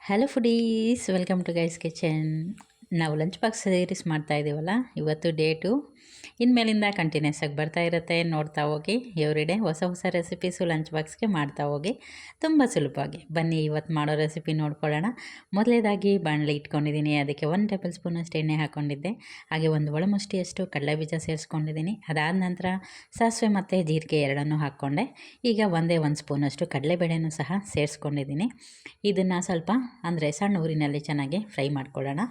Hello foodies, welcome to guys kitchen. ನಾವು lunch box series ಮಾಡ್ತಾ ಇದ್ದೀವಲ್ಲ, ಇವತ್ತು ಡೇಟು ಇನ್ಮೇಲಿಂದ ಕಂಟಿನ್ಯೂಸ್ ಆಗಿ ಬರ್ತಾ ಇರುತ್ತೆ. ನೋಡ್ತಾ ಹೋಗಿ ಎವ್ರಿಡೇ ಹೊಸ ಹೊಸ ರೆಸಿಪೀಸು ಲಂಚ್ ಬಾಕ್ಸ್ಗೆ ಮಾಡ್ತಾ ಹೋಗಿ, ತುಂಬ ಸುಲಭವಾಗಿ. ಬನ್ನಿ ಇವತ್ತು ಮಾಡೋ ರೆಸಿಪಿ ನೋಡ್ಕೊಳ್ಳೋಣ. ಮೊದಲೇದಾಗಿ ಬಾಣಲೆ ಇಟ್ಕೊಂಡಿದ್ದೀನಿ, ಅದಕ್ಕೆ 1 ಟೇಬಲ್ ಸ್ಪೂನಷ್ಟು ಎಣ್ಣೆ ಹಾಕ್ಕೊಂಡಿದ್ದೆ. ಹಾಗೆ ಒಂದು ಒಳಮುಷ್ಟಿಯಷ್ಟು ಕಡಲೆ ಬೀಜ ಸೇರಿಸ್ಕೊಂಡಿದ್ದೀನಿ. ಅದಾದ ನಂತರ ಸಾಸಿವೆ ಮತ್ತು ಜೀರಿಗೆ ಎರಡನ್ನೂ ಹಾಕ್ಕೊಂಡೆ. ಈಗ ಒಂದೇ 1 ಸ್ಪೂನಷ್ಟು ಕಡಲೆಬೇಳೆನೂ ಸಹ ಸೇರಿಸ್ಕೊಂಡಿದ್ದೀನಿ. ಇದನ್ನು ಸ್ವಲ್ಪ ಅಂದರೆ ಸಣ್ಣ ಊರಿನಲ್ಲಿ ಚೆನ್ನಾಗಿ ಫ್ರೈ ಮಾಡ್ಕೊಳ್ಳೋಣ.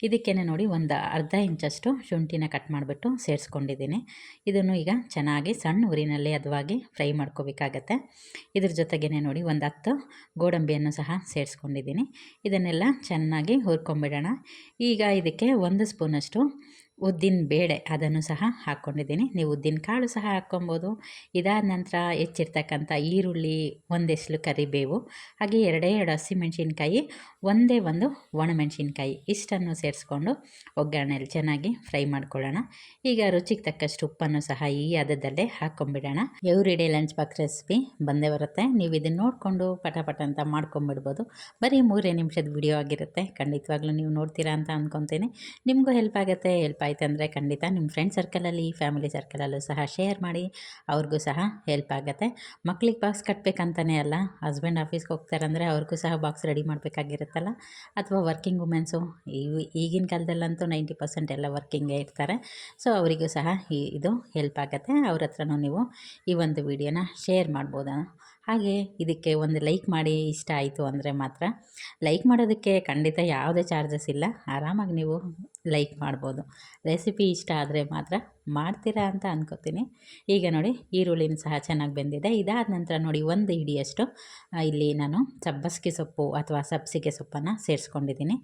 ಇದಕ್ಕೇ ನೋಡಿ ಒಂದು ಅರ್ಧ ಇಂಚಷ್ಟು ಶುಂಠಿನ ಕಟ್ ಮಾಡಿಬಿಟ್ಟು ಸೇರಿಸ್ಕೊಂಡಿದ್ದೀನಿ. ಇದನ್ನು ಈಗ ಚೆನ್ನಾಗಿ ಸಣ್ಣ ಊರಿನಲ್ಲಿ ಹದವಾಗಿ ಫ್ರೈ ಮಾಡ್ಕೋಬೇಕಾಗತ್ತೆ. ಇದ್ರ ಜೊತೆಗೇ ನೋಡಿ ಒಂದು 10 ಗೋಡಂಬಿಯನ್ನು ಸಹ ಸೇರಿಸ್ಕೊಂಡಿದ್ದೀನಿ. ಇದನ್ನೆಲ್ಲ ಚೆನ್ನಾಗಿ ಹುರ್ಕೊಂಬಿಡೋಣ. ಈಗ ಇದಕ್ಕೆ 1 ಸ್ಪೂನಷ್ಟು ಉದ್ದಿನ ಬೇಳೆ ಅದನ್ನು ಸಹ ಹಾಕ್ಕೊಂಡಿದ್ದೀನಿ. ನೀವು ಉದ್ದಿನ ಕಾಳು ಸಹ ಹಾಕ್ಕೊಬೋದು. ಇದಾದ ನಂತರ ಹೆಚ್ಚಿರ್ತಕ್ಕಂಥ ಈರುಳ್ಳಿ, ಒಂದೆಸಲು ಕರಿಬೇವು, ಹಾಗೆ 2 ಹಸಿಮೆಣಸಿನ್ಕಾಯಿ, ಒಂದೇ ಒಂದು ಒಣಮೆಣಸಿನ್ಕಾಯಿ ಇಷ್ಟನ್ನು ಸೇರಿಸ್ಕೊಂಡು ಒಗ್ಗರಣೆಯಲ್ಲಿ ಚೆನ್ನಾಗಿ ಫ್ರೈ ಮಾಡ್ಕೊಳ್ಳೋಣ. ಈಗ ರುಚಿಗೆ ತಕ್ಕಷ್ಟು ಉಪ್ಪನ್ನು ಸಹ ಈ ಹದದಲ್ಲೇ ಹಾಕ್ಕೊಂಬಿಡೋಣ. ಎವ್ರಿಡೇ ಲಂಚ್ ಬಾಕ್ಸ್ ರೆಸಿಪಿ ಬಂದೇ ಬರುತ್ತೆ. ನೀವು ಇದನ್ನು ನೋಡಿಕೊಂಡು ಪಟ ಅಂತ ಮಾಡ್ಕೊಂಬಿಡ್ಬೋದು. ಬರೀ 3 ನಿಮಿಷದ ವಿಡಿಯೋ ಆಗಿರುತ್ತೆ. ಖಂಡಿತವಾಗ್ಲೂ ನೀವು ನೋಡ್ತೀರಾ ಅಂತ ಅಂದ್ಕೊತೀನಿ. ನಿಮಗೂ ಹೆಲ್ಪ್ ಆಗುತ್ತೆ. ಹೆಲ್ಪ್ ಆಯ್ತು ಅಂದರೆ ಖಂಡಿತ ನಿಮ್ಮ ಫ್ರೆಂಡ್ ಸರ್ಕಲಲ್ಲಿ, ಫ್ಯಾಮಿಲಿ ಸರ್ಕಲಲ್ಲೂ ಸಹ ಶೇರ್ ಮಾಡಿ. ಅವ್ರಿಗೂ ಸಹ ಹೆಲ್ಪ್ ಆಗುತ್ತೆ. ಮಕ್ಳಿಗೆ ಬಾಕ್ಸ್ ಕಟ್ಟಬೇಕಂತಲೇ ಅಲ್ಲ, ಹಸ್ಬೆಂಡ್ ಆಫೀಸ್ಗೆ ಹೋಗ್ತಾರಂದರೆ ಅವ್ರಿಗೂ ಸಹ ಬಾಕ್ಸ್ ರೆಡಿ ಮಾಡಬೇಕಾಗಿರುತ್ತಲ್ಲ, ಅಥವಾ ವರ್ಕಿಂಗ್ ವುಮೆನ್ಸು ಈಗಿನ ಕಾಲದಲ್ಲಂತೂ 90% ಎಲ್ಲ ವರ್ಕಿಂಗೇ ಇರ್ತಾರೆ. ಸೊ ಅವರಿಗೂ ಸಹ ಇದು ಹೆಲ್ಪ್ ಆಗುತ್ತೆ. ಅವ್ರ ಹತ್ರನೂ ನೀವು ಈ ಒಂದು ವಿಡಿಯೋನ ಶೇರ್ ಮಾಡ್ಬೋದು. ಹಾಗೆ ಇದಕ್ಕೆ ಒಂದು ಲೈಕ್ ಮಾಡಿ, ಇಷ್ಟ ಆಯಿತು ಅಂದರೆ ಮಾತ್ರ. ಲೈಕ್ ಮಾಡೋದಕ್ಕೆ ಖಂಡಿತ ಯಾವುದೇ ಚಾರ್ಜಸ್ ಇಲ್ಲ, ಆರಾಮಾಗಿ ನೀವು ಲೈಕ್ ಮಾಡ್ಬೋದು. ರೆಸಿಪಿ ಇಷ್ಟ ಆದರೆ ಮಾತ್ರ ಮಾಡ್ತೀರಾ ಅಂತ ಅಂದ್ಕೋತೀನಿ. ಈಗ ನೋಡಿ ಈರುಳ್ಳಿನ ಸಹ ಚೆನ್ನಾಗಿ ಬೆಂದಿದೆ. ಇದಾದ ನಂತರ ನೋಡಿ 1 ಹಿಡಿಯಷ್ಟು ಇಲ್ಲಿ ನಾನು ಸಬ್ಬಸಿಗೆ ಸೊಪ್ಪು ಅಥವಾ ಸಬ್ಸಿಗೆ ಸೊಪ್ಪನ್ನು ಸೇರಿಸ್ಕೊಂಡಿದ್ದೀನಿ.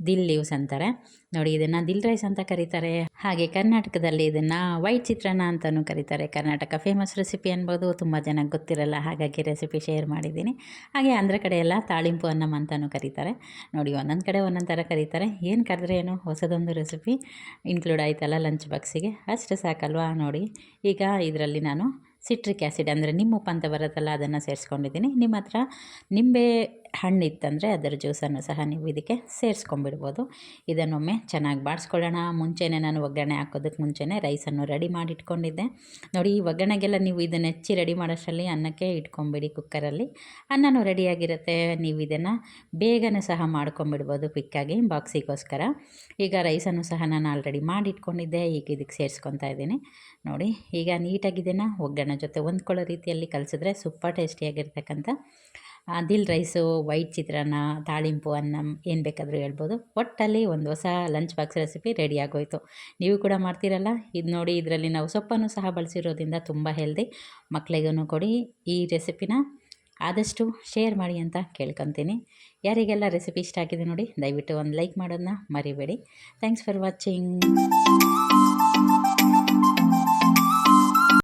ದಿಲ್ ಲೀವ್ಸ್ ಅಂತಾರೆ ನೋಡಿ, ಇದನ್ನು ದಿಲ್ ರೈಸ್ ಅಂತ ಕರೀತಾರೆ. ಹಾಗೆ ಕರ್ನಾಟಕದಲ್ಲಿ ಇದನ್ನು ವೈಟ್ ಚಿತ್ರಾನ್ನ ಅಂತಲೂ ಕರೀತಾರೆ. ಕರ್ನಾಟಕ ಫೇಮಸ್ ರೆಸಿಪಿ ಅನ್ಬೋದು. ತುಂಬ ಜನಕ್ಕೆ ಗೊತ್ತಿರಲ್ಲ, ಹಾಗಾಗಿ ರೆಸಿಪಿ ಶೇರ್ ಮಾಡಿದ್ದೀನಿ. ಹಾಗೆ ಆಂಧ್ರ ಕಡೆ ಎಲ್ಲ ತಾಳಿಂಪು ಅನ್ನಮ್ ಅಂತಲೂ ಕರೀತಾರೆ. ನೋಡಿ ಒಂದೊಂದು ಕಡೆ ಒಂದೊಂದು ಥರ ಕರೀತಾರೆ. ಏನು ಕರೆದ್ರೆ ಏನು, ಹೊಸದೊಂದು ರೆಸಿಪಿ ಇನ್ಕ್ಲೂಡ್ ಆಯ್ತಲ್ಲ ಲಂಚ್ ಬಾಕ್ಸಿಗೆ, ಅಷ್ಟು ಸಾಕಲ್ವಾ. ನೋಡಿ ಈಗ ಇದರಲ್ಲಿ ನಾನು ಸಿಟ್ರಿಕ್ ಆ್ಯಸಿಡ್ ಅಂದರೆ ನಿಮ್ಮುಪ್ಪು ಅಂತ ಬರುತ್ತಲ್ಲ, ಅದನ್ನು ಸೇರಿಸ್ಕೊಂಡಿದ್ದೀನಿ. ನಿಮ್ಮ ಹತ್ರ ನಿಂಬೆ ಹಣ್ಣು ಇತ್ತಂದರೆ ಅದರ ಜ್ಯೂಸನ್ನು ಸಹ ನೀವು ಇದಕ್ಕೆ ಸೇರಿಸ್ಕೊಂಬಿಡ್ಬೋದು. ಇದನ್ನೊಮ್ಮೆ ಚೆನ್ನಾಗಿ ಬಾಡಿಸ್ಕೊಳ್ಳೋಣ. ಮುಂಚೆನೇ ನಾನು ಒಗ್ಗರಣೆ ಹಾಕೋದಕ್ಕೆ ಮುಂಚೆನೇ ರೈಸನ್ನು ರೆಡಿ ಮಾಡಿ ಇಟ್ಕೊಂಡಿದ್ದೆ. ನೋಡಿ ಈ ಒಗ್ಗರಣೆಗೆಲ್ಲ ನೀವು ಇದನ್ನು ಹೆಚ್ಚಿ ರೆಡಿ ಮಾಡೋಷ್ಟರಲ್ಲಿ ಅನ್ನಕ್ಕೆ ಇಟ್ಕೊಂಬಿಡಿ ಕುಕ್ಕರಲ್ಲಿ. ಅನ್ನನೂ ರೆಡಿಯಾಗಿರುತ್ತೆ. ನೀವು ಇದನ್ನು ಬೇಗನೆ ಸಹ ಮಾಡ್ಕೊಂಬಿಡ್ಬೋದು ಕ್ವಿಕ್ಕಾಗಿ ಬಾಕ್ಸಿಗೋಸ್ಕರ. ಈಗ ರೈಸನ್ನು ಸಹ ನಾನು ಆಲ್ರೆಡಿ ಮಾಡಿ ಇಟ್ಕೊಂಡಿದ್ದೆ. ಈಗ ಇದಕ್ಕೆ ಸೇರಿಸ್ಕೊತಾ ಇದ್ದೀನಿ. ನೋಡಿ ಈಗ ನೀಟಾಗಿ ಇದನ್ನು ಒಗ್ಗರಣೆ ಜೊತೆ ಹೊಂದ್ಕೊಳ್ಳೋ ರೀತಿಯಲ್ಲಿ ಕಲಿಸಿದ್ರೆ ಸೂಪರ್ ಟೇಸ್ಟಿಯಾಗಿರ್ತಕ್ಕಂಥ ದಿಲ್ ರೈಸು, ವೈಟ್ ಚಿತ್ರಾನ್ನ, ತಾಳಿಂಪು ಅನ್ನ ಏನು ಬೇಕಾದರೂ ಹೇಳ್ಬೋದು. ಒಟ್ಟಲ್ಲಿ ಒಂದು ಹೊಸ ಲಂಚ್ ಬಾಕ್ಸ್ ರೆಸಿಪಿ ರೆಡಿ ಆಗೋಯಿತು. ನೀವು ಕೂಡ ಮಾಡ್ತೀರಲ್ಲ. ಇದು ನೋಡಿ, ಇದರಲ್ಲಿ ನಾವು ಸೊಪ್ಪನ್ನು ಸಹ ಬಳಸಿರೋದ್ರಿಂದ ತುಂಬ ಹೆಲ್ದಿ. ಮಕ್ಕಳಿಗೂ ಕೊಡಿ. ಈ ರೆಸಿಪಿನ ಆದಷ್ಟು ಶೇರ್ ಮಾಡಿ ಅಂತ ಕೇಳ್ಕೊತೀನಿ. ಯಾರಿಗೆಲ್ಲ ರೆಸಿಪಿ ಇಷ್ಟ ಆಗಿದೆ ನೋಡಿ, ದಯವಿಟ್ಟು ಒಂದು ಲೈಕ್ ಮಾಡೋದನ್ನ ಮರಿಬೇಡಿ. Thanks for watching.